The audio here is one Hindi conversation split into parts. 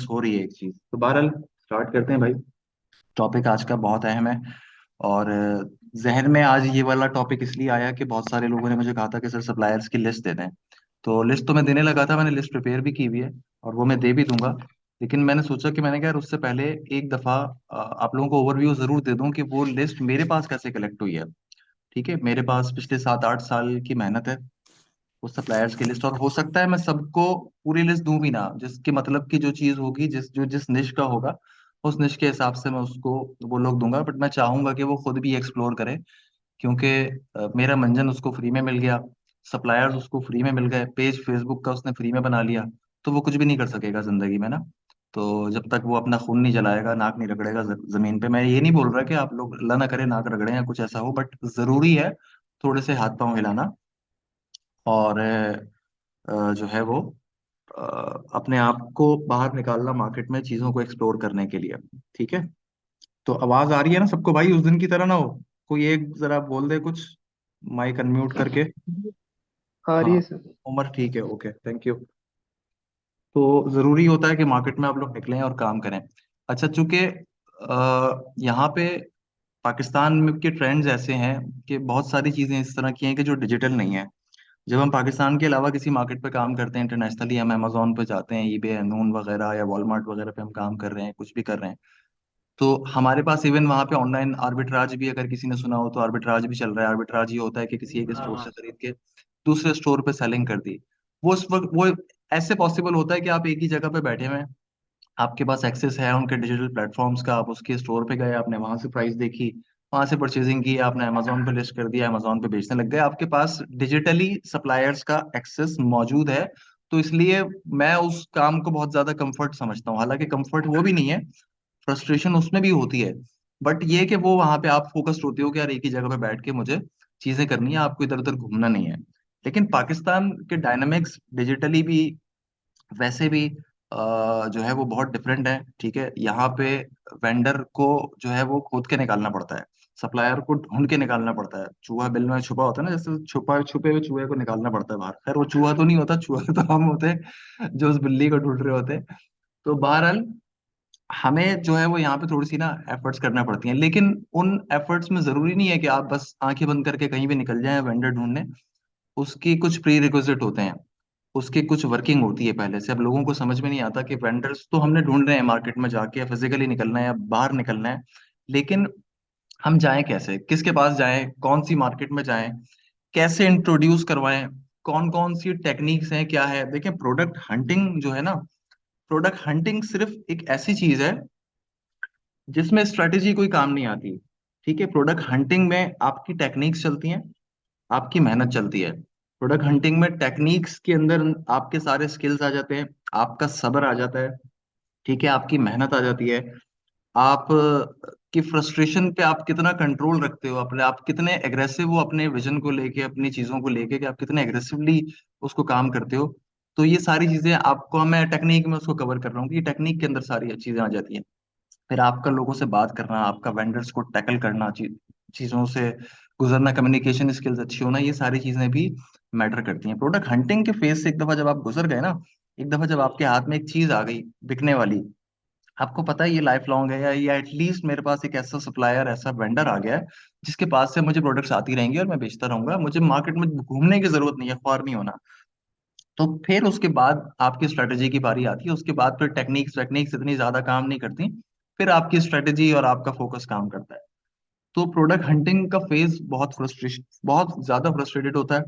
हो रही है एक चीज। तो बहरहाल स्टार्ट करते हैं भाई। टॉपिक आज का बहुत अहम है। और जहन में आज ये वाला टॉपिक इसलिए आया कि बहुत सारे लोगों ने मुझे कहा था कि सर सप्लायर्स की लिस्ट दे दें। तो लिस्ट तो मैं देने लगा था, मैंने लिस्ट प्रिपेयर भी की हुई है और वो मैं दे भी दूंगा। लेकिन मैंने सोचा कि मैंने कहा यार उससे पहले एक दफा आप लोगों को ओवरव्यू जरूर दे दूं कि वो लिस्ट मेरे पास कैसे कलेक्ट हुई है। ठीक है, मेरे पास पिछले 7-8 साल की मेहनत है उस सप्लायर्स की लिस्ट। और हो सकता है मैं सबको पूरी लिस्ट दूं भी ना, जिसके मतलब की जो चीज होगी, जिस निश का होगा उस निश के हिसाब से मैं उसको वो लोग दूंगा। बट मैं चाहूंगा कि वो खुद भी एक्सप्लोर करे, क्योंकि मेरा मंजन उसको फ्री में मिल गया, सप्लायर्स उसको फ्री में मिल गए, पेज फेसबुक का उसने फ्री में बना लिया। तो वो कुछ भी नहीं कर सकेगा जिंदगी में ना। तो जब तक वो अपना खून नहीं जलाएगा, नाक नहीं रगड़ेगा जमीन पे। मैं ये नहीं बोल रहा कि आप लोग अल्लाह ना करे नाक रगड़े या कुछ ऐसा हो, बट जरूरी है थोड़े से हाथ पांव हिलाना। और जो है वो अ, अपने आप को बाहर निकालना मार्केट में चीजों को एक्सप्लोर करने के लिए। ठीक है। तो आवाज आ रही है ना सबको भाई? उस दिन की तरह ना हो, कोई एक जरा बोल दे कुछ, माइक अनम्यूट करके। आ रही हाँ, है सर। उमर ठीक है, ओके थैंक यू। तो जरूरी होता है कि मार्केट में आप लोग निकलें और काम करें। अच्छा, चूंकि यहाँ पे पाकिस्तान में के ट्रेंड्स ऐसे हैं कि बहुत सारी चीजें इस तरह की हैं कि जो डिजिटल नहीं है। जब हम पाकिस्तान के अलावा किसी मार्केट पे काम करते हैं इंटरनेशनली, हम अमेजोन पे जाते हैं, ईबे, नून वगैरह या वॉलमार्ट वगैरह पे हम काम कर रहे हैं, कुछ भी कर रहे हैं, तो हमारे पास इवन वहाँ पे ऑनलाइन आर्बिट्राज भी, अगर किसी ने सुना हो तो आर्बिट्राज भी चल रहा है। आर्बिट्राज ये होता है कि किसी एक स्टोर से हाँ। खरीद के दूसरे स्टोर पे सेलिंग कर दी। वो उस वक्त वो ऐसे पॉसिबल होता है कि आप एक ही जगह पे बैठे हुए हैं, आपके पास एक्सेस है उनके डिजिटल प्लेटफॉर्म्स का, आप उसके स्टोर पे गए, आपने वहां से प्राइस देखी, वहां से परचेजिंग की, आपने अमेजोन पे लिस्ट कर दिया, अमेजोन पे बेचने लग गए, आपके पास डिजिटली सप्लायर्स का एक्सेस मौजूद है। तो इसलिए मैं उस काम को बहुत ज्यादा कंफर्ट समझता हूँ। हालांकि कंफर्ट वो भी नहीं है, फ्रस्ट्रेशन उसमें भी होती है। बट ये कि वो वहां पे आप फोकस्ड होते हो कि यार एक ही जगह पे बैठ के मुझे चीजें करनी है, आपको इधर उधर घूमना नहीं है। लेकिन पाकिस्तान के डायनामिक्स डिजिटली भी, वैसे भी जो है वो बहुत डिफरेंट है। ठीक है, यहाँ पे वेंडर को जो है वो खोद के निकालना पड़ता है, सप्लायर को ढूंढ के निकालना पड़ता है। चूहा बिल में छुपा होता है ना, जैसे छुपा छुपे हुए चूहे को निकालना पड़ता है बाहर। खैर वो चूहा तो नहीं होता, चूहा तो हम होते हैं जो उस बिल्ली को ढूंढ रहे होते हैं। तो बहरहाल हमें जो है वो यहाँ पे थोड़ी सी ना एफर्ट्स करना पड़ती हैं। लेकिन उन एफर्ट्स में जरूरी नहीं है कि आप बस आंखें बंद करके कहीं भी निकल जाएं वेंडर ढूंढने। उसकी कुछ प्री रिक्विजिट होते हैं, उसकी कुछ वर्किंग होती है पहले से। अब लोगों को समझ में नहीं आता कि वेंडर्स तो हमने ढूंढ रहे हैं मार्केट में जाके, फिजिकली निकलना है या बाहर निकलना है, लेकिन हम जाएं कैसे, किसके पास जाएं, कौन सी मार्केट में जाएं, कैसे इंट्रोड्यूस करवाएं, कौन कौन सी टेक्निक्स हैं, क्या है। देखें, प्रोडक्ट हंटिंग जो है ना, प्रोडक्ट हंटिंग सिर्फ एक ऐसी चीज है जिसमें स्ट्रेटेजी कोई काम नहीं आती। ठीक है, प्रोडक्ट हंटिंग में आपकी टेक्निक्स चलती हैं, आपकी मेहनत चलती है। प्रोडक्ट हंटिंग में टेक्निक्स के अंदर आपके सारे स्किल्स आ जाते हैं, आपका सब्र आ जाता है, ठीक है, आपकी मेहनत आ जाती है, आप की फ्रस्ट्रेशन पे आप कितना कंट्रोल रखते हो अपने, आप कितने एग्रेसिव हो अपने विजन को लेके, अपनी चीजों को लेके, कि आप कितने एग्रेसिवली उसको काम करते हो। तो ये सारी चीजें आपको, मैं टेक्निक में उसको कवर कर रहा हूँ कि टेक्निक के अंदर सारी चीजें आ जाती हैं। फिर आपका लोगों से बात करना, आपका वेंडर्स को टैकल करना, चीजों से गुजरना, कम्युनिकेशन स्किल्स अच्छी होना, ये सारी चीजें भी मैटर करती हैं। प्रोडक्ट हंटिंग के फेज से एक दफा जब आप गुजर गए ना, एक दफा जब आपके हाथ में एक चीज आ गई बिकने वाली, आपको पता है ये लाइफ लॉन्ग है, या एटलीस्ट मेरे पास एक ऐसा सप्लायर, ऐसा वेंडर आ गया है जिसके पास से मुझे प्रोडक्ट्स आती रहेंगी और मैं बेचता रहूंगा, मुझे मार्केट में घूमने की जरूरत नहीं है, ख्वार नहीं होना। तो फिर उसके बाद आपकी स्ट्रेटेजी की बारी आती है, उसके बाद फिर टेक्निक्स वेक्निक्स इतनी ज्यादा काम नहीं करती, फिर आपकी स्ट्रेटेजी और आपका फोकस काम करता है। तो प्रोडक्ट हंटिंग का फेज बहुत फ्रस्ट्रेशन, बहुत ज्यादा फ्रस्ट्रेटेड होता है,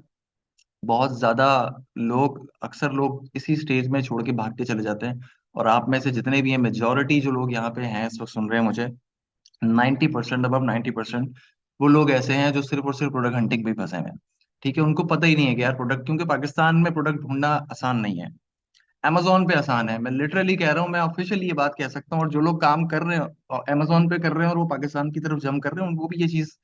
बहुत ज्यादा लोग, अक्सर लोग इसी स्टेज में छोड़ के भागते चले जाते हैं। और आप में से जितने भी हैं, मेजोरिटी जो लोग यहाँ पे हैं इस वक्त सुन रहे हैं मुझे, 90%, अबव 90% वो लोग ऐसे हैं जो सिर्फ और सिर्फ प्रोडक्ट हंटिंग पे ही फंसे हुए हैं। ठीक है, उनको पता ही नहीं है कि यार प्रोडक्ट, क्योंकि पाकिस्तान में प्रोडक्ट ढूंढना आसान नहीं है। अमेजोन पे आसान है, मैं लिटरली कह रहा हूँ, मैं ऑफिशियली ये बात कह सकता हूँ। और जो लोग काम कर रहे हैं अमेजोन पे कर रहे हैं और वो पाकिस्तान की तरफ जम कर रहे हैं, वो भी ये चीज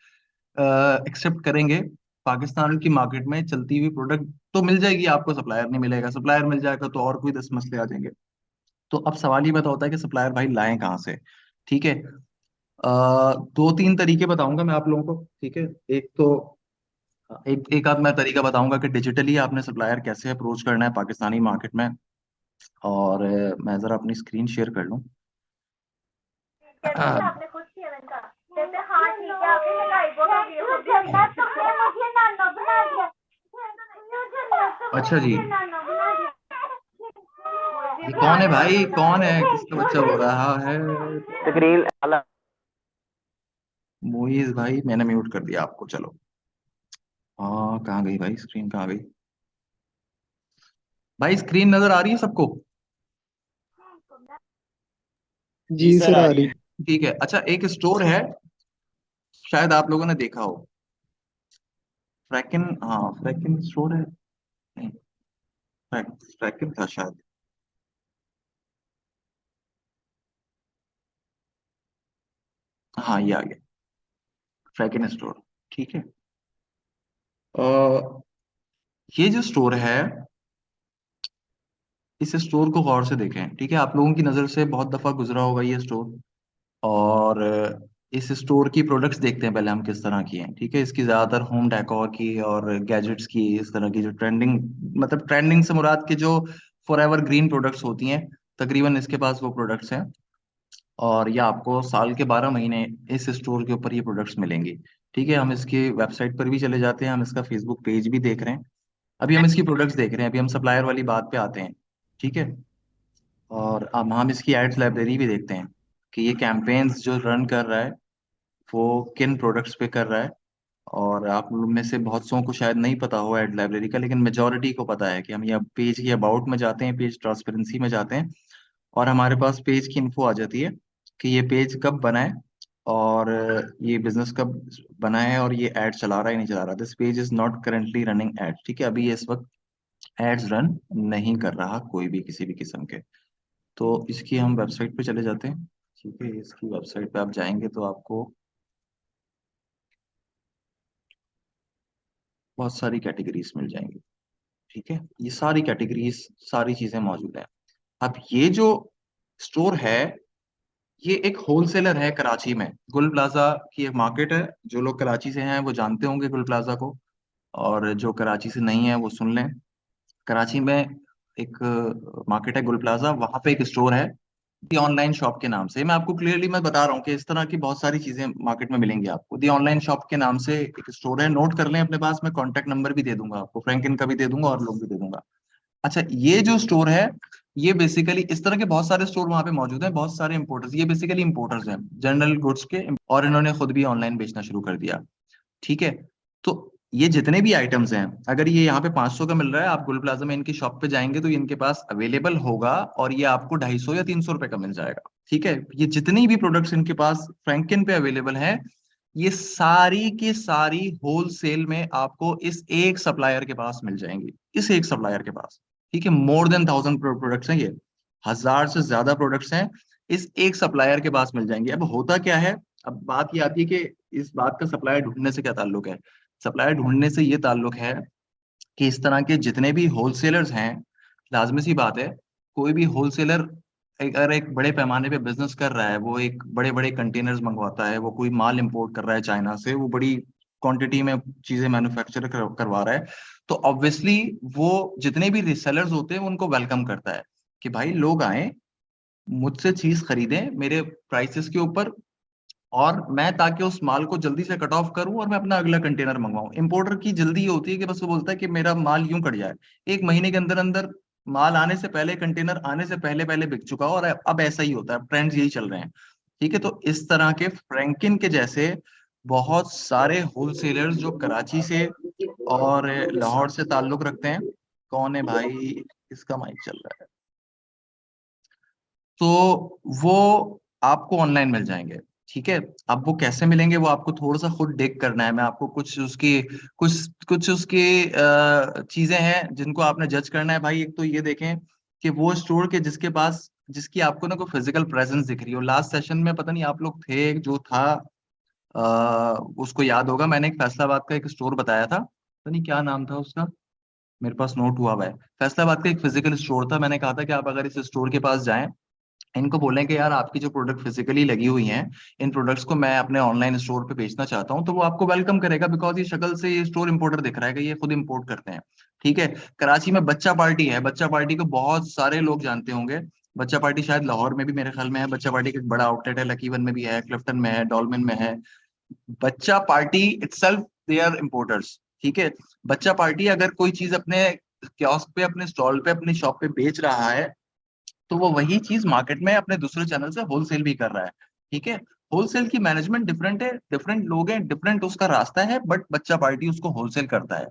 एक्सेप्ट करेंगे। पाकिस्तान की मार्केट में चलती हुई प्रोडक्ट तो मिल जाएगी आपको, सप्लायर नहीं मिलेगा, सप्लायर मिल जाएगा तो और कोई 10 मसले आ जाएंगे। तो अब सवाल ही बता होता है कि सप्लायर भाई लाएं कहाँ से। ठीक है, 2-3 तरीके बताऊंगा मैं आप लोगों को। ठीक है, एक तो एक एक आध मैं तरीका बताऊंगा कि डिजिटली आपने सप्लायर कैसे अप्रोच करना है पाकिस्तानी मार्केट में। और मैं जरा अपनी स्क्रीन शेयर कर लूँ। आपने खुद किया मैंने कहा जैसे हाँ ठीक है आपने लगाई अच्छा जी, ये कौन है भाई, कौन है, किसका बच्चा रो रहा है? स्क्रीन अलग। मोइज भाई, मैंने म्यूट कर दिया आपको, चलो। हाँ, कहाँ गई भाई स्क्रीन, कहाँ गई? भाई स्क्रीन नजर आ रही है सबको? जी जी सर सर आ आ रही रही। है। ठीक है। अच्छा, एक स्टोर है, शायद आप लोगों ने देखा हो। फ्रैकिन, हाँ फ्रैकिन स्टोर है। नहीं, फ्रैकिन था शायद। हाँ, ये आ गया, फ्रैकिन स्टोर। ठीक है। अ, ये जो स्टोर है, इस स्टोर को गौर से देखें। ठीक है, आप लोगों की नज़र से बहुत दफ़ा गुजरा होगा ये स्टोर। और इस स्टोर की प्रोडक्ट्स देखते हैं पहले हम किस तरह की हैं। ठीक है, इसकी ज़्यादातर होम डेकोर की और गैजेट्स की, इस तरह की जो ट्रेंडिंग, मतलब ट्रेंडिंग से मुराद के जो फॉर एवर ग्रीन प्रोडक्ट्स होती हैं, तकरीबन इसके पास वो प्रोडक्ट्स हैं। और ये आपको साल के 12 महीने इस स्टोर के ऊपर ये प्रोडक्ट्स मिलेंगी। ठीक है, हम इसकी वेबसाइट पर भी चले जाते हैं, हम इसका फेसबुक पेज भी देख रहे हैं। अभी हम इसकी प्रोडक्ट्स देख रहे हैं, अभी हम सप्लायर वाली बात पे आते हैं। ठीक है। और अब हम इसकी एड्स लाइब्रेरी भी देखते हैं कि ये कैंपेन्स जो रन कर रहा है वो किन प्रोडक्ट्स पे कर रहा है। और आप लोग में से बहुत सौ को शायद नहीं पता हो एड लाइब्रेरी का, लेकिन मेजोरिटी को पता है कि हम ये पेज की अबाउट में जाते हैं, पेज ट्रांसपेरेंसी में जाते हैं, और हमारे पास पेज की इन्फो आ जाती है कि ये पेज कब बना है, और ये बिजनेस कब बना है, और ये एड चला रहा है नहीं चला रहा। This page is not currently running add. ठीक है, अभी ये इस वक्त एड्स रन नहीं कर रहा कोई भी, किसी भी किस्म के। तो इसकी हम वेबसाइट पे चले जाते हैं। ठीक है, इसकी वेबसाइट पे आप जाएंगे तो आपको बहुत सारी कैटेगरीज मिल जाएंगी। ठीक है, ये सारी कैटेगरीज, सारी चीजें मौजूद हैं। अब ये जो स्टोर है, ये एक होलसेलर है कराची में। गुल प्लाजा की एक मार्केट है, जो लोग कराची से हैं वो जानते होंगे गुल प्लाजा को, और जो कराची से नहीं है वो सुन लें। कराची में एक मार्केट है गुल प्लाजा, वहां पे एक स्टोर है दी ऑनलाइन शॉप के नाम से। मैं आपको क्लियरली मैं बता रहा हूँ कि इस तरह की बहुत सारी चीजें मार्केट में मिलेंगी आपको। दी ऑनलाइन शॉप के नाम से एक स्टोर है, नोट कर लें अपने पास। मैं कॉन्टेक्ट नंबर भी दे दूंगा आपको, फ्रैंकलिन का भी दे दूंगा और लोग भी दे दूंगा। अच्छा, ये जो स्टोर है, ये बेसिकली इस तरह के बहुत सारे स्टोर वहां पे मौजूद हैं, बहुत सारे इंपोर्टर्स, ये बेसिकली इंपोर्टर्स हैं जनरल गुड्स के, और इन्होंने खुद भी ऑनलाइन बेचना शुरू कर दिया। ठीक है। तो ये जितने भी आइटम्स हैं, अगर ये यहाँ पे 500 का मिल रहा है, आप गुल प्लाजा में इनकी शॉप पे जाएंगे तो ये इनके पास अवेलेबल होगा, और ये आपको 250 या 300 रुपए का मिल जाएगा। ठीक है, ये जितनी भी प्रोडक्ट्स इनके पास फ्रैंकिन पे अवेलेबल है, ये सारी की सारी होल सेल में आपको इस एक सप्लायर के पास मिल जाएंगी, इस एक सप्लायर के पास। ठीक है, मोर देन 1000 प्रोडक्ट्स हैं ये, 1000 से ज्यादा प्रोडक्ट्स हैं, इस एक सप्लायर के पास मिल जाएंगे। अब होता क्या है, अब बात ये आती है कि इस बात का सप्लायर ढूंढने से क्या ताल्लुक है। सप्लायर ढूंढने से ये ताल्लुक है कि इस तरह के जितने भी होलसेलर्स हैं, लाजमी सी बात है, कोई भी होलसेलर अगर एक बड़े पैमाने पे बिजनेस कर रहा है, वो एक बड़े बड़े कंटेनर्स मंगवाता है, वो कोई माल इंपोर्ट कर रहा है चाइना से, वो बड़ी क्वांटिटी में चीजें मैन्युफैक्चर करवा रहा है, तो ऑब्वियसली वो जितने भी रिसेलर्स होते हैं उनको वेलकम करता है कि भाई लोग आए, मुझसे चीज खरीदें मेरे प्राइसेस के ऊपर, और मैं ताकि उस माल को जल्दी से कट ऑफ करूं और मैं अपना अगला कंटेनर मंगवाऊं। इंपोर्टर की जल्दी ये होती है कि बस वो बोलता है कि मेरा माल यूं कट जाए, 1 महीने के अंदर अंदर माल आने से पहले, कंटेनर आने से पहले पहले बिक चुका हो। और अब ऐसा ही होता है, ट्रेंड्स यही चल रहे हैं। ठीक है, तो इस तरह के फ्रैंकिन के जैसे बहुत सारे होलसेलर्स जो कराची से और लाहौर से ताल्लुक रखते हैं। कौन है भाई, इसका माइक चल रहा है? तो वो आपको ऑनलाइन मिल जाएंगे। ठीक है, अब वो कैसे मिलेंगे वो आपको थोड़ा सा खुद डिग करना है। मैं आपको कुछ उसकी, कुछ उसकी चीजें हैं जिनको आपने जज करना है भाई। एक तो ये देखें कि वो स्टोर के जिसके पास, जिसकी आपको ना कोई फिजिकल प्रेजेंस दिख रही हो। लास्ट सेशन में पता नहीं आप लोग थे, जो था उसको याद होगा, मैंने एक फैसलाबाद का एक स्टोर बताया था, पता नहीं क्या नाम था उसका, मेरे पास नोट हुआ हुआ है। फैसलाबाद का एक फिजिकल स्टोर था, मैंने कहा था कि आप अगर इस स्टोर के पास जाएं, इनको बोलें कि यार आपकी जो प्रोडक्ट फिजिकली लगी हुई हैं, इन प्रोडक्ट्स को मैं अपने ऑनलाइन स्टोर पे बेचना चाहता हूँ, तो वो आपको वेलकम करेगा, बिकॉज ये शक्ल से ये स्टोर इंपोर्टर दिख रहा है कि ये खुद इंपोर्ट करते हैं। ठीक है। कराची में बच्चा पार्टी है, बच्चा पार्टी को बहुत सारे लोग जानते होंगे। बच्चा पार्टी शायद लाहौर में भी मेरे ख्याल में है, बच्चा पार्टी का एक बड़ा आउटलेट है, लकी वन में भी है, क्लिफ्टन में है, डॉल्मेन में है। बच्चा party itself they are importers. ठीक है। बच्चा पार्टी अगर कोई चीज अपने कियोस्क पे, अपने स्टॉल पे, अपनी शॉप पे बेच रहा है, तो वो वही चीज मार्केट में अपने दूसरे चैनल से होलसेल भी कर रहा है। ठीक है। होलसेल की मैनेजमेंट डिफरेंट है, डिफरेंट लोग हैं, डिफरेंट उसका रास्ता है, बट बच्चा पार्टी उसको होलसेल करता है।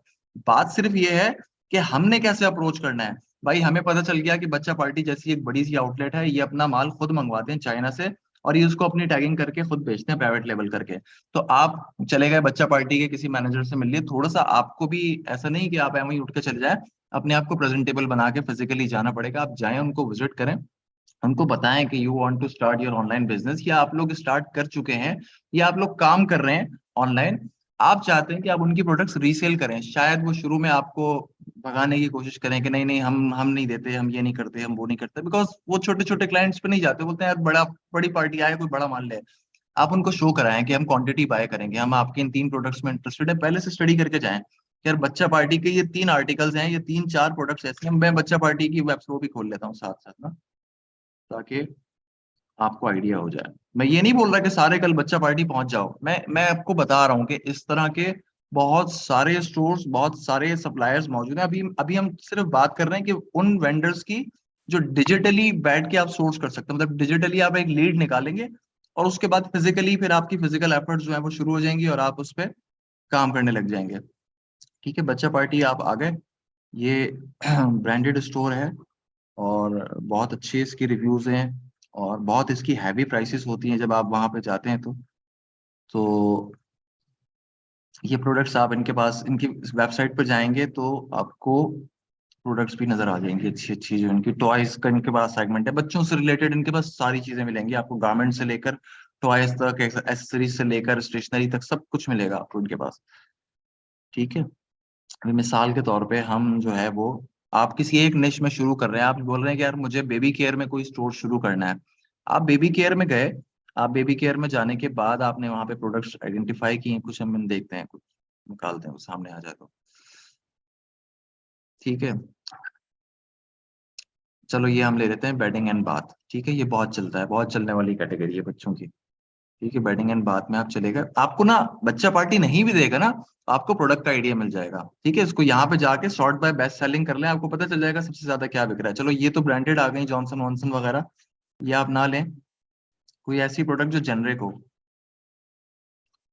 बात सिर्फ ये है कि हमने कैसे अप्रोच करना है। भाई हमें पता चल गया कि बच्चा पार्टी जैसी एक बड़ी सी आउटलेट है, ये अपना माल खुद मंगवाते हैं चाइना से, और ये उसको अपनी टैगिंग करके खुद बेचते हैं प्राइवेट लेवल करके। तो आप चले गए बच्चा पार्टी के किसी मैनेजर से मिल लिए, थोड़ा सा आपको भी ऐसा नहीं कि आप एम ही उठ के चले जाए, अपने आप को प्रेजेंटेबल बना के फिजिकली जाना पड़ेगा। आप जाएं, उनको विजिट करें, उनको बताएं कि you want to start your online business, या आप लोग स्टार्ट कर चुके हैं, या आप लोग काम कर रहे हैं ऑनलाइन, आप चाहते हैं कि आप उनकी प्रोडक्ट्स रीसेल करें। शायद वो शुरू में आपको भगाने की कोशिश करें कि नहीं नहीं, हम नहीं देते, हम ये नहीं करते, हम वो नहीं करते, बिकॉज वो छोटे छोटे क्लाइंट्स पे नहीं जाते, बोलते हैं यार बड़ी पार्टी आए, कोई बड़ा मान ले। आप उनको शो कराएं कि हम क्वांटिटी बाय करेंगे, हम आपके इन 3 प्रोडक्ट्स में इंटरेस्टेड है, पहले से स्टडी करके जाएं कि यार बच्चा पार्टी के ये 3 आर्टिकल्स हैं, ये 3 4 प्रोडक्ट्स ऐसे हैं। मैं बच्चा पार्टी की वेबसाइट वो भी खोल लेता हूँ साथ साथ ना, ताकि आपको आइडिया हो जाए। मैं ये नहीं बोल रहा कि सारे कल बच्चा पार्टी पहुंच जाओ, मैं आपको बता रहा हूँ कि इस तरह के बहुत सारे स्टोर्स, बहुत सारे सप्लायर्स मौजूद हैं। अभी अभी हम सिर्फ बात कर रहे हैं कि उन वेंडर्स की जो डिजिटली बैठ के आप सोर्स कर सकते हैं, मतलब डिजिटली आप एक लीड निकालेंगे, और उसके बाद फिजिकली फिर आपकी फिजिकल एफर्ट्स जो है वो शुरू हो जाएंगी, और आप उस पर काम करने लग जाएंगे। ठीक है। बच्चा पार्टी आप आ गए, ये ब्रांडेड स्टोर है, और बहुत अच्छे इसके रिव्यूज हैं, और बहुत इसकी हैवी प्राइसेस होती हैं जब आप वहां पे जाते हैं तो ये प्रोडक्ट्स आप इनके पास, इनकी वेबसाइट पर जाएंगे तो आपको प्रोडक्ट्स भी नजर आ जाएंगी अच्छी अच्छी। जो इनकी टॉयज का इनके पास सेगमेंट है, बच्चों से रिलेटेड इनके पास सारी चीजें मिलेंगी आपको, गारमेंट से लेकर टॉयज तक, एसेसरीज से लेकर स्टेशनरी तक, सब कुछ मिलेगा आपको इनके पास। ठीक है। अभी मिसाल के तौर पे हम जो है वो, आप किसी एक निश में शुरू कर रहे हैं, आप बोल रहे हैं कि यार मुझे बेबी केयर में कोई स्टोर शुरू करना है। आप बेबी केयर में गए, आप बेबी केयर में जाने के बाद आपने वहां पे प्रोडक्ट्स आइडेंटिफाई किए, कुछ हम देखते हैं, कुछ निकालते हैं, वो सामने आ जाए तो। ठीक है। चलो ये हम ले लेते हैं बेडिंग एंड बाथ। ठीक है, ये बहुत चलता है, बहुत चलने वाली कैटेगरी है बच्चों की। ठीक है, बेडिंग एंड बाथ में आप चलेगा, आपको ना बच्चा पार्टी नहीं भी देगा ना, आपको प्रोडक्ट का आइडिया मिल जाएगा। ठीक है, इसको यहाँ पे जाके सॉर्ट बाय बेस्ट सेलिंग कर लें, आपको पता चल जाएगा सबसे ज्यादा क्या बिक रहा है। चलो ये तो ब्रांडेड आ गई, जॉनसन वॉनसन वगैरह, ये आप ना लें, कोई ऐसी प्रोडक्ट जो जेनरिक हो।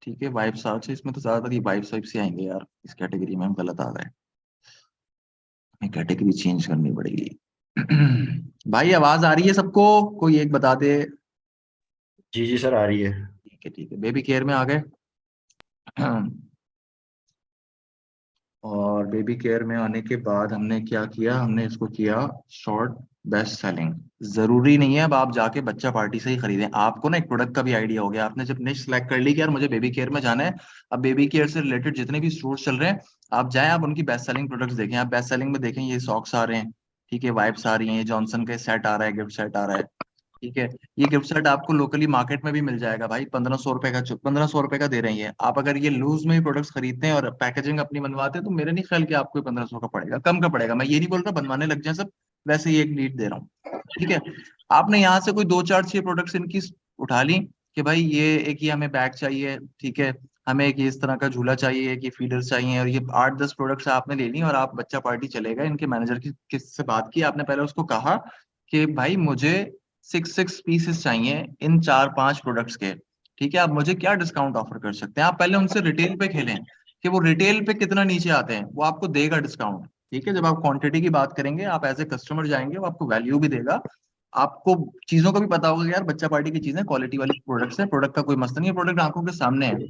ठीक है, वाइप्स, अच्छा इसमें तो ज्यादातर ये वाइप्स वाइप्स ही आएंगे यार, इस कैटेगरी में हम गलत आ गए, हमें कैटेगरी चेंज करनी पड़ेगी। भाई आवाज आ रही है सबको? कोई एक बता दे। जी जी सर, आ रही है। ठीक है ठीक है, बेबी केयर में आ गए। और बेबी केयर में आने के बाद हमने क्या किया, हमने इसको किया शॉर्ट बेस्ट सेलिंग। जरूरी नहीं है अब आप जाके बच्चा पार्टी से ही खरीदें, आपको ना एक प्रोडक्ट का भी आइडिया हो गया, आपने जब निश सेलेक्ट कर ली कि यार मुझे बेबी केयर में जाना है, अब बेबी केयर से रिलेटेड जितने भी स्टोर्स चल रहे हैं, आप जाएं, आप उनकी बेस्ट सेलिंग प्रोडक्ट्स देखें। आप बेस्ट सेलिंग में देखें, ये सॉक्स आ रहे हैं, ठीक है, वाइप्स आ रही हैं, ये जॉनसन का सेट आ रहा है, गिफ्ट सेट आ रहा है। ठीक है, ये गिफ्ट सेट आपको लोकली मार्केट में भी मिल जाएगा भाई, 1500 रुपए का, 1500 रुपए का दे रही है। आप अगर ये लूज में ही प्रोडक्ट्स खरीदते हैं और पैकेजिंग अपनी बनवाते हैं, तो मेरे नहीं ख्याल कि आपको 1500 का पड़ेगा, कम का पड़ेगा। मैं ये नहीं बोल रहा बनवाने लग जाए सब, वैसे ही एक लीड दे रहा हूँ। ठीक है। आपने यहाँ से कोई 2 4 6 प्रोडक्ट्स इनकी उठा ली कि भाई ये एक, ये हमें बैग चाहिए, ठीक है, हमें एक ये इस तरह का झूला चाहिए, एक ये फीडर्स चाहिए, और ये 8 10 प्रोडक्ट्स आपने ले ली, और आप बच्चा पार्टी चले गए, इनके मैनेजर की किससे बात की आपने, पहले उसको कहा कि भाई मुझे 6 6 पीसेस चाहिए इन 4 5 प्रोडक्ट्स के। ठीक है, आप मुझे क्या डिस्काउंट ऑफर कर सकते हैं? आप पहले उनसे रिटेल पे खेलें कि वो रिटेल पे कितना नीचे आते हैं, वो आपको देगा डिस्काउंट। ठीक है, जब आप क्वांटिटी की बात करेंगे, आप एज ए कस्टमर जाएंगे, वो आपको वैल्यू भी देगा, आपको चीजों का भी पता होगा कि यार बच्चा पार्टी की चीजें क्वालिटी वाली प्रोडक्ट्स है, प्रोडक्ट का कोई मसला नहीं है, प्रोडक्ट आंखों के सामने है।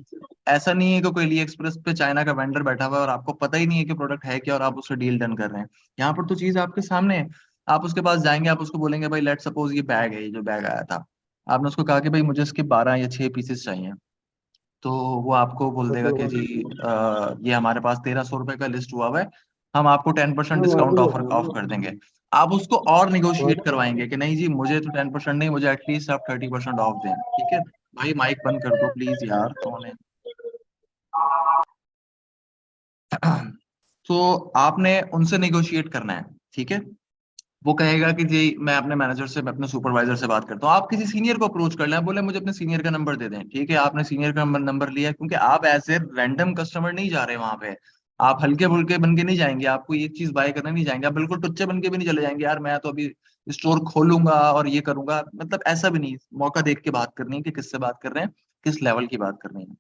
ऐसा नहीं है कि कोई अली एक्सप्रेस पे चाइना का वेंडर बैठा हुआ है और आपको पता ही नहीं है कि प्रोडक्ट है क्या, और आप उससे डील डन कर रहे हैं। यहाँ पर तो चीज आपके सामने है। आप उसके पास जाएंगे, आप उसको बोलेंगे भाई लेट सपोज ये बैग है, ये जो बैग आया था, आपने उसको कहा कि भाई मुझे इसके 12 या 6 पीसेस चाहिए, तो वो आपको बोल देगा कि जी ये हमारे पास 1300 रुपए का लिस्ट हुआ हुआ है, हम आपको 10% डिस्काउंट ऑफ कर देंगे। आप उसको और निगोशिएट करवाएंगे कि नहीं जी मुझे तो 10% नहीं, मुझे एटलीस्ट आप 30% ऑफ दें। ठीक है। भाई माइक बंद कर दो प्लीज यार, कौन है? तो आपने उनसे नेगोशिएट करना है, ठीक है। वो कहेगा कि जी मैं अपने मैनेजर से, मैं अपने सुपरवाइजर से बात करता हूँ। आप किसी सीनियर को अप्रोच कर लें, बोले मुझे अपने सीनियर का नंबर दे दें, ठीक है। आपने सीनियर का नंबर लिया, क्योंकि आप एज ए रैंडम कस्टमर नहीं जा रहे वहां पे। आप हल्के फुल्के बन के नहीं जाएंगे, आपको ये चीज बाय करने नहीं जाएंगे, आप बिल्कुल टुच्चे बन के भी नहीं चले जाएंगे, यार मैं तो अभी स्टोर खोलूंगा और ये करूंगा, मतलब ऐसा भी नहीं। मौका देख के बात करनी है कि किससे बात कर रहे हैं, किस लेवल की बात करनी है।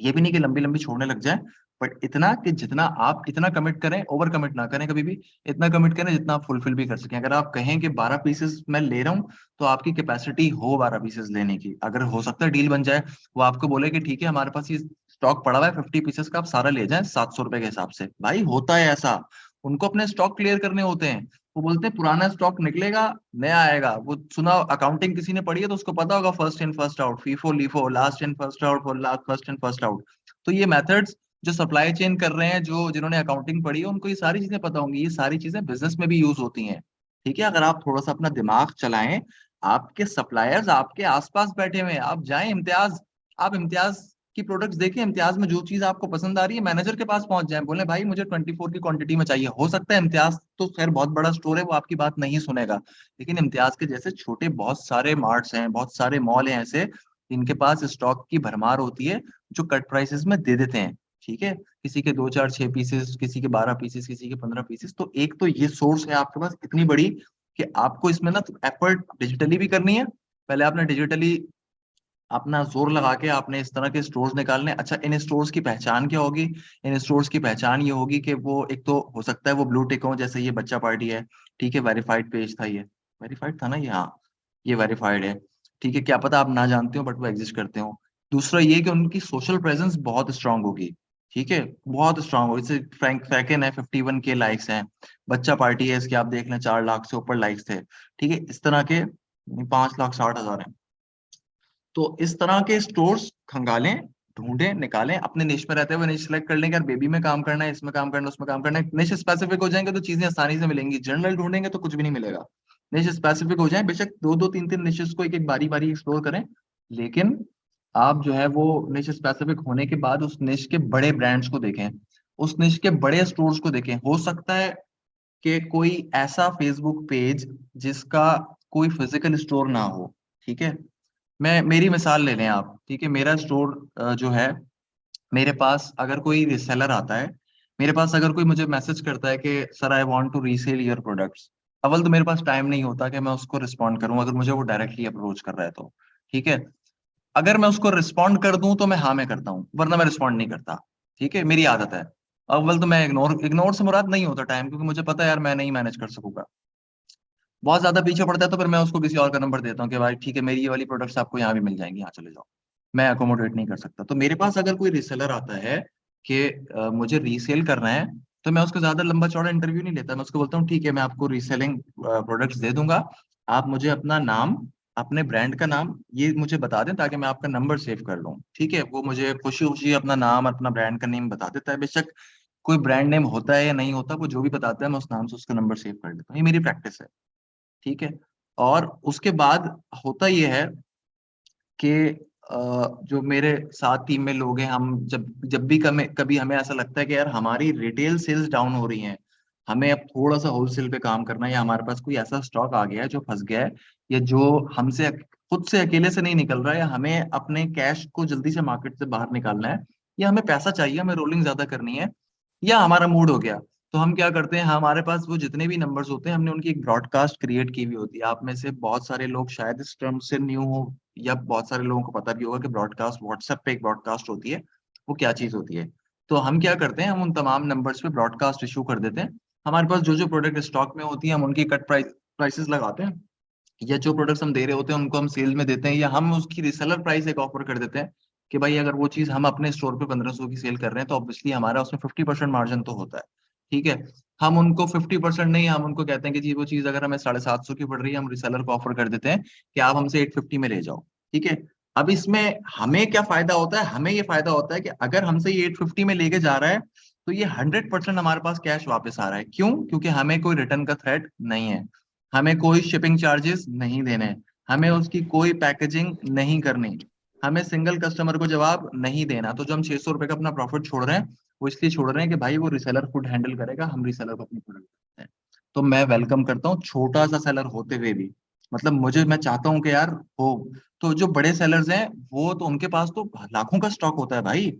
ये भी नहीं कि लंबी लंबी छोड़ने लग जाए, बट इतना कि जितना आप इतना कमिट करें, ओवर कमिट ना करें कभी भी। इतना कमिट करें जितना आप फुलफिल भी कर सकें। अगर आप कहें कि 12 पीसेस मैं ले रहा हूँ, तो आपकी कैपेसिटी हो 12 पीसेस लेने की। अगर हो सकता है डील बन जाए, वो आपको बोले कि ठीक है हमारे पास ये स्टॉक पड़ा हुआ है 50 पीसेस का, आप सारा ले जाएं 700 रुपए के हिसाब से। भाई होता है ऐसा, उनको अपने स्टॉक क्लियर करने होते हैं। वो बोलते हैं पुराना स्टॉक निकलेगा, नया आएगा। वो सुना, अकाउंटिंग किसी ने पढ़ी है तो उसको पता होगा, first in first out, FIFO LIFO, last in first out, first in first out. तो ये मेथड्स जो सप्लाई चेन कर रहे हैं, जो जिन्होंने अकाउंटिंग पढ़ी है, उनको ये सारी चीजें पता होंगी। ये सारी चीजें बिजनेस में भी यूज होती हैं, ठीक है। अगर आप थोड़ा सा अपना दिमाग चलाएं, आपके सप्लायर्स आपके आसपास बैठे हुए हैं, आप जाएं इम्तियाज, आप इम्तियाज की प्रोडक्ट्स देखें, इम्तियाज में जो चीज आपको पसंद आ रही है, मैनेजर के पास पहुंच जाएं, बोले भाई मुझे 24 की क्वांटिटी में चाहिए। हो सकता है इम्तियाज तो खैर बहुत बड़ा स्टोर है, वो आपकी बात नहीं सुनेगा, लेकिन इम्तियाज के जैसे छोटे बहुत सारे मार्ट्स हैं, बहुत सारे मॉल हैं ऐसे, इनके पास स्टॉक की भरमार होती है, जो कट प्राइसेस में दे देते हैं, ठीक है। किसी के 2 4 6 पीसेस, किसी के 12 पीसेस, किसी के 15 पीसेस। तो एक तो ये सोर्स है आपके पास इतनी बड़ी, कि आपको इसमें ना एफर्ट डिजिटली भी करनी है। पहले आपने डिजिटली अपना जोर लगा के आपने इस तरह के स्टोर्स निकालने। अच्छा, इन स्टोर्स की पहचान क्या होगी? इन स्टोर्स की पहचान ये होगी कि वो एक तो हो सकता है वो ब्लू टिक हो, जैसे ये बच्चा पार्टी है, ठीक है, वेरीफाइड पेज था, ये वेरीफाइड था ना, ये हाँ, ये वेरीफाइड है, ठीक है। क्या पता आप ना जानते हो बट वो एग्जिस्ट करते हो। दूसरा ये कि उनकी सोशल प्रेजेंस बहुत स्ट्रांग होगी, ठीक है, बहुत स्ट्रांग होगी। जैसे फ्रैंक फैकन है, 51K लाइक्स हैं। बच्चा पार्टी है, इसके आप देख लें 4 लाख से ऊपर लाइक्स थे, ठीक है। इस तरह के 5,60,000 है। तो इस तरह के स्टोर्स खंगालें, ढूंढें, निकालें। अपने निश में रहते हुए निश सेलेक्ट कर लें कि यार बेबी में काम करना है, इसमें काम करना है, उसमें काम करना है। निश स्पेसिफिक हो जाएंगे तो चीजें आसानी से मिलेंगी। जनरल ढूंढेंगे तो कुछ भी नहीं मिलेगा। निश स्पेसिफिक हो जाए, बेशक दो दो तीन तीन निशेस को एक एक बारी बारी एक्सप्लोर करें, लेकिन आप जो है वो निश स्पेसिफिक होने के बाद उस निश के बड़े ब्रांड्स को देखें, उस निश के बड़े स्टोर्स को देखें। हो सकता है कि कोई ऐसा फेसबुक पेज जिसका कोई फिजिकल स्टोर ना हो, ठीक है। मैं मेरी मिसाल ले लें आप, ठीक है। मेरा स्टोर जो है, मेरे पास अगर कोई रिसेलर आता है, मेरे पास अगर कोई मुझे मैसेज करता है कि sir I want to resell your products, अव्वल तो मेरे पास टाइम नहीं होता कि मैं उसको रिस्पॉन्ड करूं, अगर मुझे वो डायरेक्टली अप्रोच कर रहा है तो, ठीक है। अगर मैं उसको रिस्पॉन्ड कर दूं तो मैं हाँ मैं करता हूँ, वरना मैं रिस्पॉन्ड नहीं करता, ठीक है, मेरी आदत है। अव्वल तो मैं इग्नोर इग्नोर से मुराद नहीं होता टाइम, क्योंकि मुझे पता है यार मैं नहीं मैनेज कर सकूंगा। बहुत ज्यादा पीछे पड़ता है तो फिर मैं उसको किसी और का नंबर देता हूँ कि भाई ठीक है, मेरी ये वाली प्रोडक्ट्स आपको यहाँ भी मिल जाएंगी, यहाँ चले जाओ। मैं अकोमोडेट नहीं कर सकता। तो मेरे पास अगर कोई रीसेलर आता है कि मुझे रीसेल करना है, तो मैं उसको ज्यादा लंबा चौड़ा इंटरव्यू नहीं लेता। मैं उसको बोलता हूँ ठीक है, मैं आपको रीसेलिंग प्रोडक्ट्स दे दूंगा, आप मुझे अपना नाम, अपने ब्रांड का नाम ये मुझे बता दें ताकि मैं आपका नंबर सेव कर लूँ, ठीक है। वो मुझे खुशी खुशी अपना नाम, अपना ब्रांड का नेम बता देता है। बेशक कोई ब्रांड नेम होता है या नहीं होता, वो जो भी बताता है मैं उस नाम से उसका नंबर सेव कर लेता हूँ। ये मेरी प्रैक्टिस है, ठीक है। और उसके बाद होता यह है कि जो मेरे साथ टीम में लोग हैं, हम जब जब भी कभी हमें ऐसा लगता है कि यार हमारी रिटेल सेल्स डाउन हो रही हैं, हमें अब थोड़ा सा होलसेल पे काम करना है, या हमारे पास कोई ऐसा स्टॉक आ गया है जो फंस गया है, या जो हमसे खुद से अकेले से नहीं निकल रहा है, या हमें अपने कैश को जल्दी से मार्केट से बाहर निकालना है, या हमें पैसा चाहिए, हमें रोलिंग ज्यादा करनी है, या हमारा मूड हो गया, तो हम क्या करते हैं, हमारे पास वो जितने भी नंबर्स होते हैं, हमने उनकी एक ब्रॉडकास्ट क्रिएट की हुई होती है। आप में से बहुत सारे लोग शायद इस टर्म से न्यू हो, या बहुत सारे लोगों को पता भी होगा कि ब्रॉडकास्ट, व्हाट्सएप पे एक ब्रॉडकास्ट होती है, वो क्या चीज होती है। तो हम क्या करते हैं, हम उन तमाम नंबर्स पे ब्रॉडकास्ट इशू कर देते हैं। हमारे पास जो जो प्रोडक्ट स्टॉक में होती है, हम उनकी कट प्राइसेस लगाते हैं, या जो प्रोडक्ट्स हम दे रहे होते हैं उनको हम सेल में देते हैं, या हम उसकी रिसेलर प्राइस एक ऑफर कर देते हैं कि भाई अगर वो चीज हम अपने स्टोर पे 1500 की सेल कर रहे हैं, तो ऑब्वियसली हमारा उसमें 50% मार्जिन तो होता है, ठीक है। हम उनको 50% नहीं, हम उनको कहते हैं कि जी वो चीज अगर हमें 750 की पड़ रही है, हम रिसेलर को ऑफर कर देते हैं कि आप हमसे 850 में ले जाओ, ठीक है। अब इसमें हमें क्या फायदा होता है? हमें ये फायदा होता है कि अगर हमसे ये 850 में लेके जा रहा है, तो ये 100% हमारे पास कैश वापस आ रहा है। क्यों? क्योंकि हमें कोई रिटर्न का थ्रेट नहीं है, हमें कोई शिपिंग चार्जेस नहीं देने, हमें उसकी कोई पैकेजिंग नहीं करनी, हमें सिंगल कस्टमर को जवाब नहीं देना। तो जो हम 600 रुपए का अपना प्रॉफिट छोड़ रहे हैं, वो इसलिए छोड़ रहे हैं कि भाई वो रिसेलर खुद हैंडल करेगा, हम रिसेलर को अपनी प्रोडक्ट देते हैं। तो मैं वेलकम करता हूँ छोटा सा सेलर होते हुए भी, मतलब मुझे, मैं चाहता हूँ कि यार हो। तो जो बड़े सेलर्स हैं वो तो उनके पास तो लाखों का स्टॉक होता है भाई,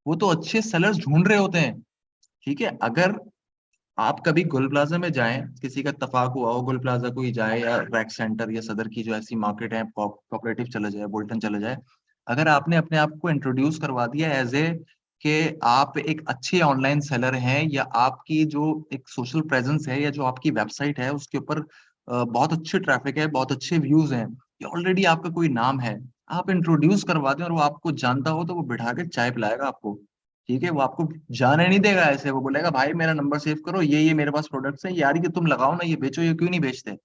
वो तो अच्छे सेलर्स ढूंढ रहे होते हैं। ठीक है, अगर आप कभी गोल प्लाजा में जाएं, किसी का इत्तेफाक हुआ हो गोल प्लाजा को ही जाए या रैक सेंटर या सदर की जो ऐसी मार्केट है, कोऑपरेटिव चला जाए, बोल्टन चला जाए, अगर आपने अपने आप को इंट्रोड्यूस करवा दिया एज ए कि आप एक अच्छे ऑनलाइन सेलर हैं, या आपकी जो एक सोशल प्रेजेंस है, या जो आपकी वेबसाइट है उसके ऊपर बहुत अच्छे ट्रैफिक है, बहुत अच्छे व्यूज हैं, या ऑलरेडी आपका कोई नाम है, आप इंट्रोड्यूस करवा दें और वो आपको जानता हो, तो वो बिठा के चाय पिलाएगा आपको। ठीक है, वो आपको जाने नहीं देगा ऐसे, वो बोलेगा भाई मेरा नंबर सेव करो, ये मेरे पास प्रोडक्ट्स हैं यार, ये तुम लगाओ ना, ये बेचो, ये क्यों नहीं बेचते।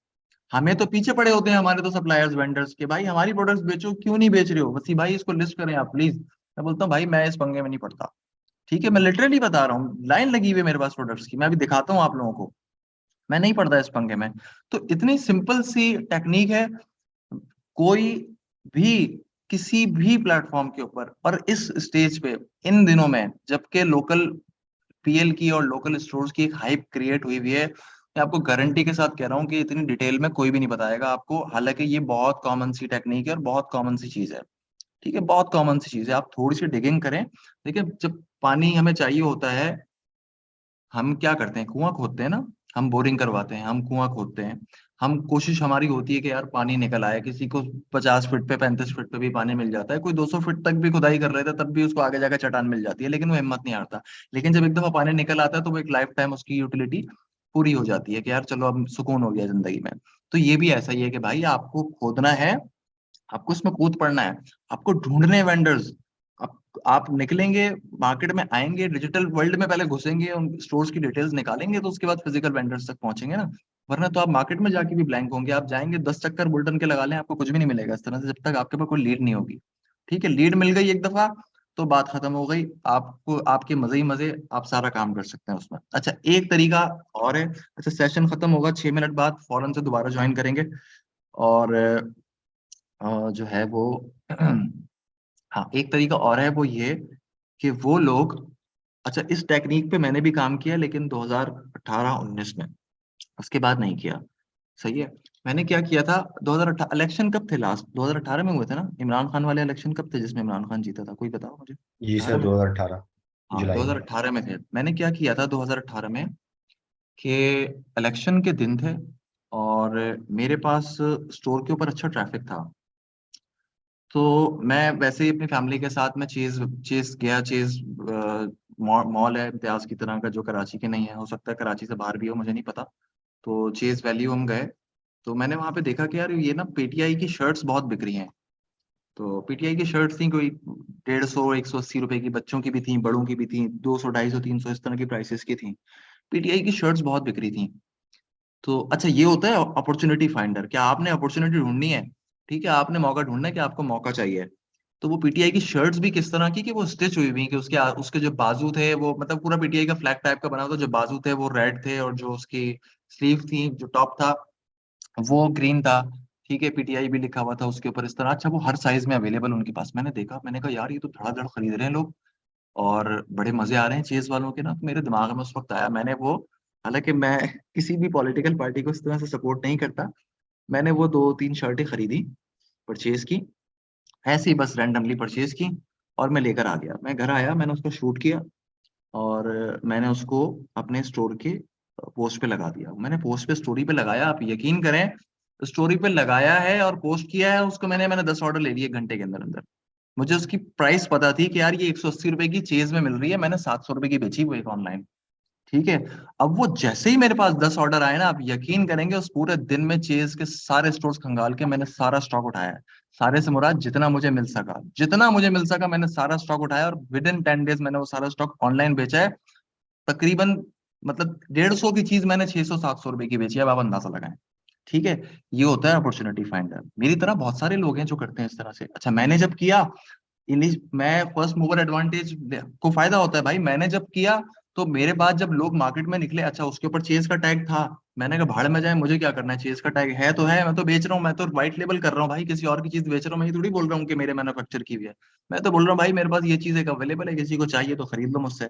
हमें तो पीछे पड़े होते हैं हमारे तो सप्लायर्स वेंडर्स के, भाई हमारी प्रोडक्ट्स बेचो, क्यों नहीं बेच रहे हो, बस भाई इसको लिस्ट करें आप प्लीज। मैं बोलता हूँ भाई मैं इस पंगे में नहीं पड़ता। ठीक है, मैं लिटरली बता रहा हूँ, लाइन लगी हुई है मेरे पास प्रोडक्ट्स की, मैं अभी दिखाता हूँ आप लोगों को, मैं नहीं पड़ता इस पंगे में। तो इतनी सिंपल सी टेक्निक है, कोई भी किसी भी प्लेटफॉर्म के ऊपर, और इस स्टेज पे इन दिनों में जबकि लोकल पीएल की और लोकल स्टोर्स की एक हाइप क्रिएट हुई हुई है, मैं आपको गारंटी के साथ कह रहा हूँ कि इतनी डिटेल में कोई भी नहीं बताएगा आपको, हालांकि ये बहुत कॉमन सी टेक्निक है और बहुत कॉमन सी चीज है। ठीक है, बहुत कॉमन सी चीज है, आप थोड़ी सी डिगिंग करें। देखिए, जब पानी हमें चाहिए होता है, हम क्या करते हैं, कुआं खोदते हैं ना, हम बोरिंग करवाते हैं, हम कुआं खोदते हैं, हम कोशिश हमारी होती है कि यार पानी निकल आए, किसी को 50 फीट पे 35 फीट पे भी पानी मिल जाता है, कोई 200 फीट तक भी खुदाई कर रहे थे तब भी उसको आगे जाकर चट्टान मिल जाती है, लेकिन वो हिम्मत नहीं हारता। लेकिन जब एक दफा पानी निकल आता है तो वो एक लाइफ टाइम उसकी यूटिलिटी पूरी हो जाती है कि यार चलो अब सुकून हो गया जिंदगी में। तो ये भी ऐसा ही है कि भाई आपको खोदना है, आपको इसमें कूद पड़ना है, आपको ढूंढने वेंडर्स। आप निकलेंगे, मार्केट में आएंगे, डिजिटल वर्ल्ड में पहले घुसेंगे, उन स्टोर्स की डिटेल्स निकालेंगे, तो उसके बाद फिजिकल वेंडर्स तक पहुंचेंगे ना। वरना तो आप मार्केट में जाके भी ब्लैंक होंगे, आप जाएंगे 10 चक्कर बुल्टन के लगा लें, आपको कुछ भी नहीं मिलेगा इस तरह से, जब तक आपके पास कोई लीड नहीं होगी। ठीक है, लीड मिल गई एक दफा तो बात खत्म हो गई, आपको आपके मजे ही मजे, आप सारा काम कर सकते हैं उसमें। अच्छा, एक तरीका और है। अच्छा, सेशन खत्म होगा 6 मिनट बाद, फौरन से दोबारा ज्वाइन करेंगे। और जो है वो हाँ, एक तरीका और है, वो ये कि वो लोग, अच्छा इस टेक्निक पे मैंने भी काम किया लेकिन 2018-19 में, उसके बाद नहीं किया। सही है, मैंने क्या किया था, 2018 इलेक्शन कब थे, लास्ट 2018 में हुए थे ना इमरान खान वाले इलेक्शन, कब थे जिसमें इमरान खान जीता था, कोई बताओ मुझे। जी 18 सर, में। 2018 हाँ, जुलाई में। 2018 में थे। मैंने क्या किया था 2018 में कि इलेक्शन के दिन थे, और मेरे पास स्टोर के ऊपर अच्छा ट्रैफिक था। तो मैं वैसे ही अपनी फैमिली के साथ में चेज चेज गया, चेज मॉल है इम्तियाज की तरह का, जो कराची के नहीं है, हो सकता है कराची से बाहर भी हो, मुझे नहीं पता। तो चेज वैल्यू हम गए, तो मैंने वहां पे देखा कि यार ये ना पीटीआई की शर्ट्स बहुत बिक रही हैं। तो पीटीआई की शर्ट्स थी कोई 150-180 रुपए की, बच्चों की भी थी, बड़ों की भी थी, 200, 250, 300 इस तरह की प्राइसेस की थी। पीटीआई की शर्ट्स बहुत बिक रही थी। तो अच्छा, ये होता है अपॉर्चुनिटी फाइंडर, क्या आपने अपॉर्चुनिटी ढूंढनी है। ठीक है, आपने मौका ढूंढना है कि आपको मौका चाहिए। तो वो पीटीआई की शर्ट्स भी किस तरह की, कि वो स्टिच हुई हुई, कि उसके उसके जो बाजू थे वो, मतलब पूरा पीटीआई का फ्लैग टाइप का बना हुआ था, जो बाजू थे वो रेड थे, और जो उसकी स्लीव थी, जो टॉप था वो ग्रीन था। ठीक है, पीटीआई भी लिखा हुआ था उसके ऊपर इस तरह। अच्छा, वो हर साइज में अवेलेबल उनके पास, मैंने देखा, मैंने कहा यार ये तो धड़ाधड़ खरीद रहे हैं लोग, और बड़े मजे आ रहे हैं चेज वालों के ना। तो मेरे दिमाग में उस वक्त आया, मैंने वो, हालांकि मैं किसी भी पॉलिटिकल पार्टी को इस तरह से सपोर्ट नहीं करता, मैंने वो 2-3 शर्टें खरीदी, परचेज की, ऐसे ही बस रैंडमली परचेज की, और मैं लेकर आ गया। मैं घर आया, मैंने उसको शूट किया, और मैंने उसको अपने स्टोर के पोस्ट पे लगा दिया। मैंने पोस्ट पे, स्टोरी पे लगाया, आप यकीन करें, स्टोरी पे लगाया है और पोस्ट किया है उसको, मैंने मैंने 10 ऑर्डर ले लिए 1 घंटे के अंदर अंदर। मुझे उसकी प्राइस पता थी कि यार ये 180 रुपए की चेज में मिल रही है, मैंने 700 रुपए की बेची वो एक ऑनलाइन। ठीक है, अब वो जैसे ही मेरे पास 10 ऑर्डर आए ना, आप यकीन करेंगे उस पूरे दिन में चेज के सारे स्टोर्स खंगाल के मैंने सारा स्टॉक उठाया है। सारे से मुराद जितना मुझे मिल सका, जितना मुझे मिल सका मैंने सारा स्टॉक उठाया, और विद इन 10 डेज मैंने वो सारा स्टॉक ऑनलाइन बेचा है। तकरीबन, मतलब 150 की चीज मैंने 600-700 रुपए की बेची है, अब आप अंदाजा लगाएं। ठीक है, ये होता है अपॉर्चुनिटी फाइंडर। मेरी तरह बहुत सारे लोग हैं जो करते हैं इस तरह से। अच्छा, मैंने जब किया, मैं फर्स्ट मूवर एडवांटेज को फायदा होता है भाई, मैंने जब किया तो मेरे बाद जब लोग मार्केट में निकले, अच्छा उसके ऊपर चेज का टैग था, मैंने कहा भाड़ में जाए, मुझे क्या करना है, चेज का टैग है तो है, मैं तो बेच रहा हूँ, मैं तो व्हाइट लेबल कर रहा हूँ भाई, किसी और की चीज बेच रहा हूँ, मैं ये थोड़ी बोल रहा हूँ कि मेरे मैन्युफैक्चर की हुई है। मैं तो बोल रहा हूँ भाई मेरे पास ये चीज एक अवेलेबल है, किसी को चाहिए तो खरीद लो मुझसे।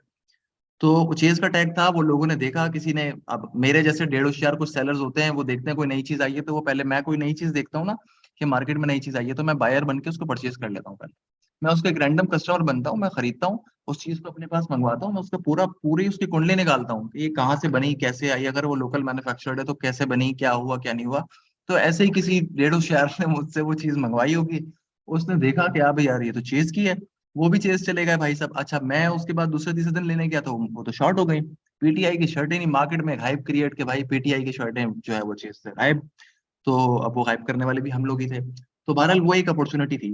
तो चेज का टैग था, वो लोगों ने देखा, किसी ने, अब मेरे जैसे 1.5 होशियार कुछ सेलर्स होते हैं, वो देखते हैं कोई नई चीज आई है तो वो पहले, मैं कोई नई चीज देखता हूँ ना कि मार्केट में नई चीज आई है, तो मैं बायर बन के उसको परचेज कर लेता हूँ पहले। मैं उसका एक रैंडम कस्टमर बनता हूँ, मैं खरीदता हूँ उस चीज को, अपने पास मंगवाता हूँ, मैं उसका पूरी उसकी कुंडली निकालता हूँ कि ये कहाँ से बनी, कैसे आई, अगर वो लोकल मैन्युफैक्चर्ड है तो कैसे बनी, क्या हुआ क्या नहीं हुआ। तो ऐसे ही किसी 1.5 होशियार ने मुझसे वो चीज मंगवाई होगी, उसने देखा कि हाँ भाई यार ये तो चेज की है, वो भी चेज चले गए भाई साहब। अच्छा, मैं उसके बाद दूसरे तीसरे दिन लेने गया तो वो तो शॉर्ट हो गई, पीटीआई की शर्टें नहीं, मार्केट में हाइप क्रिएट के भाई पीटीआई की शर्टें जो है वो चीज से हाइप। तो अब वो हाइप करने वाले भी हम लोग ही थे। तो बहरहाल वो एक अपॉर्चुनिटी थी।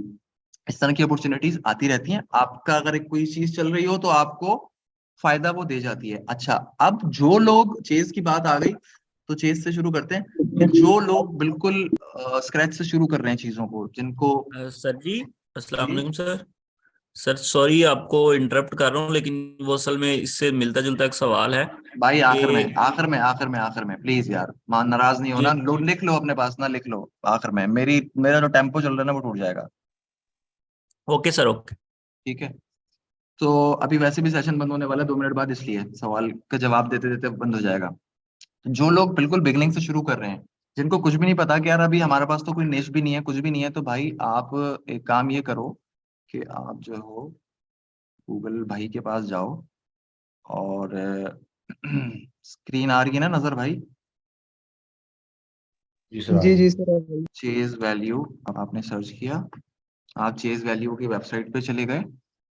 इस तरह की अपॉर्चुनिटीज आती रहती हैं, आपका अगर एक कोई चीज चल रही हो तो आपको फायदा वो दे जाती है। अच्छा, अब जो लोग, चेज की बात आ गई तो चेज से शुरू करते हैं कि जो लोग बिल्कुल स्क्रैच से शुरू कर रहे हैं चीजों को, जिनको। सर जी, अस्सलाम जी वालेकुम सर। सर सॉरी आपको इंटरप्ट कर रहा हूँ, लेकिन वो असल में इससे मिलता जुलता एक सवाल है भाई, आखिर में कि आखिर में आखिर में आखिर में प्लीज यार, मान नाराज नहीं होना, जी, लो लिख लो अपने पास ना, लिख लो। आखिर में मेरा जो टेम्पो चल रहा है ना वो टूट जाएगा। Okay sir, okay. ठीक है। तो अभी वैसे भी सेशन बंद होने वाला है 2 मिनट बाद, इसलिए सवाल का जवाब देते देते बंद हो जाएगा। तो जो लोग बिल्कुल बिगनिंग से शुरू कर रहे हैं, जिनको कुछ भी नहीं पता कि यार अभी हमारे पास तो कोई निश भी नहीं है, कुछ भी नहीं है, तो भाई आप एक काम ये करो कि आप जो हो गूगल भाई के पास जाओ, और स्क्रीन आ रही है ना नजर भाई? जी सर, आ जी रही जी है। सर। चेज वैल्यू, अब आपने सर्च किया, आप चेज वैल्यू की वेबसाइट पे चले गए।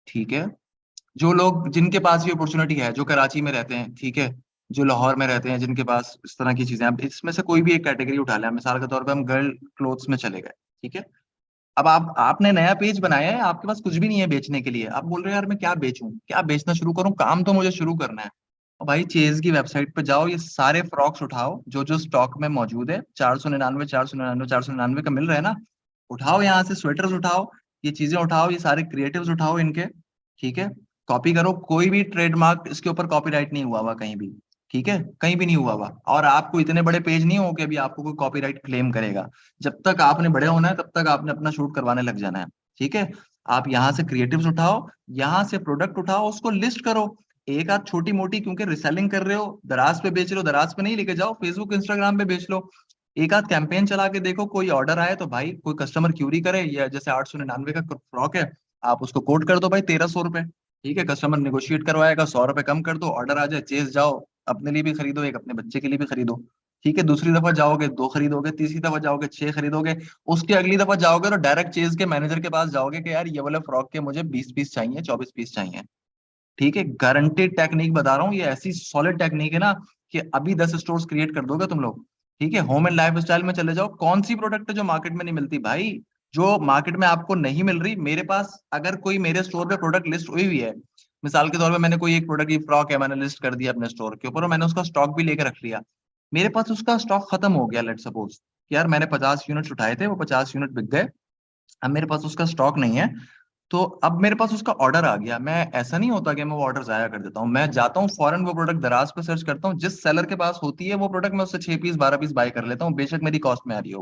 ठीक है। जो लोग, जिनके पास ये अपॉर्चुनिटी है, जो कराची में रहते हैं, ठीक है, जो लाहौर में रहते हैं, जिनके पास इस तरह की चीजें, अब इसमें से कोई भी एक कैटेगरी उठा लें, मिसाल के तौर पे हम गर्ल क्लोथ्स में चले गए। ठीक है। अब आपने नया पेज बनाया है, आपके पास कुछ भी नहीं है बेचने के लिए, आप बोल रहे हो यार मैं क्या बेचूं, क्या बेचना शुरू करूं, काम तो मुझे शुरू करना है। और भाई चेज की वेबसाइट पे जाओ, ये सारे फ्रॉक्स उठाओ जो जो स्टॉक में मौजूद है, 499 499 499 का मिल रहा है ना, उठाओ यहाँ से, स्वेटर्स उठाओ, ये चीजें उठाओ, ये सारे क्रिएटिव्स उठाओ इनके। ठीक है। कॉपी करो, कोई भी ट्रेडमार्क इसके ऊपर कॉपीराइट नहीं हुआ हुआ कहीं भी। ठीक है, कहीं भी नहीं हुआ हुआ, और आपको इतने बड़े पेज नहीं हो कि अभी आपको कोई कॉपीराइट क्लेम करेगा। जब तक आपने बड़े होना है तब तक आपने अपना शूट करवाने लग जाना है। ठीक है। आप यहाँ से क्रिएटिव्स उठाओ, यहाँ से प्रोडक्ट उठाओ, उसको लिस्ट करो। एक आध छोटी मोटी, क्योंकि रिसेलिंग कर रहे हो, दराज पे बेच रहे हो, दराज पे नहीं लेके जाओ, फेसबुक इंस्टाग्राम पे बेच लो। एक आध कैंपेन चला के देखो, कोई ऑर्डर आए तो भाई, कोई कस्टमर क्यूरी करे, या जैसे 899 का फ्रॉक है, आप उसको कोट कर दो भाई 1300 रुपए। ठीक है, कस्टमर नेगोशिएट करवाएगा, 100 रुपए कम कर दो, ऑर्डर आ जाए, चेस जाओ, अपने लिए भी खरीदो, एक अपने बच्चे के लिए भी खरीदो। ठीक है, दूसरी दफा जाओगे 2 खरीदोगे, तीसरी दफा जाओगे 6 खरीदोगे, उसके अगली दफा जाओगे तो डायरेक्ट चेज के मैनेजर के पास जाओगे कि यार ये वाले फ्रॉक के मुझे 20 पीस चाहिए, 24 पीस चाहिए। ठीक है, गारंटेड टेक्निक बता रहा हूँ, ये ऐसी सॉलिड टेक्निक है ना कि अभी 10 स्टोर्स क्रिएट कर दोगे तुम लोग। ठीक है, होम एंड लाइफ स्टाइल में चले जाओ, कौन सी प्रोडक्ट है जो मार्केट में नहीं मिलती भाई, जो मार्केट में आपको नहीं मिल रही, मेरे पास अगर कोई मेरे स्टोर पे प्रोडक्ट लिस्ट हुई हुई है, मिसाल के तौर पे मैंने कोई एक प्रोडक्ट की फ्रॉक है, मैंने लिस्ट कर दिया अपने स्टोर के ऊपर, और मैंने उसका स्टॉक भी लेकर रख लिया, मेरे पास उसका स्टॉक खत्म हो गया, लेट सपोज यार मैंने 50 यूनिट्स उठाए थे, वो 50 यूनिट बिक गए, अब मेरे पास उसका स्टॉक नहीं है, तो अब मेरे पास उसका ऑर्डर आ गया, मैं, ऐसा नहीं होता कि मैं वो ऑर्डर जाया कर देता हूँ, मैं जाता हूँ फौरन वो प्रोडक्ट दराज पे सर्च करता हूँ, जिस सेलर के पास होती है वो प्रोडक्ट मैं उससे 6 पीस 12 पीस बाय कर लेता हूँ, बेशक मेरी कॉस्ट में आ रही हो।